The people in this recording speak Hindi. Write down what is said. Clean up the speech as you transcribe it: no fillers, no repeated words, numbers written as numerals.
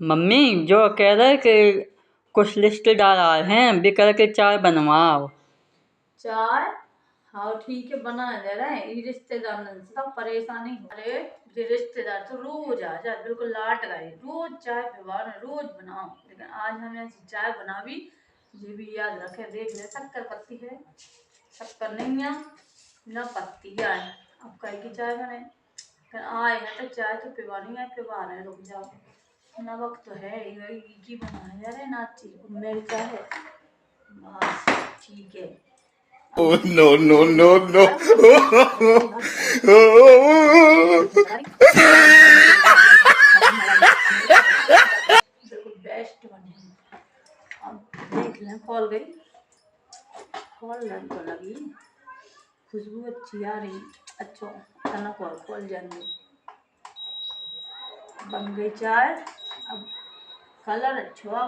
मम्मी जो कह रहे कि कुछ रिश्तेदार आए हैं बिकर के चाय बनवाओ। चाय? हाँ ठीक है, बना दे रहे हैं। ये रिश्तेदार से सब परेशानी हो। अरे ये रिश्तेदार तो रोज आ जाए, बिल्कुल लाट गए, रोज चाय पिवाओ ना, रोज बनाओ। लेकिन आज हमने ऐसी चाय बना भी, ये भी याद रखे, देख ले शक्कर पत्ती है, शक्कर नहीं है ना पत्ती है। अब कई की चाय बने, आए हैं तो चाय तो पिवानी है, पिवा रहे, रुक जाओ ना, वक्त तो है की बनाने जा रहे नाची मेरी चाय है। बस ठीक है। Oh no no no no! बिल्कुल बेस्ट बने। अब देख लें, खोल गई, खोल लग तो लगी, खुशबू अच्छी आ रही। अच्छा खाना खोल जाएंगे, बन गई चाय। अब कलर अच्छा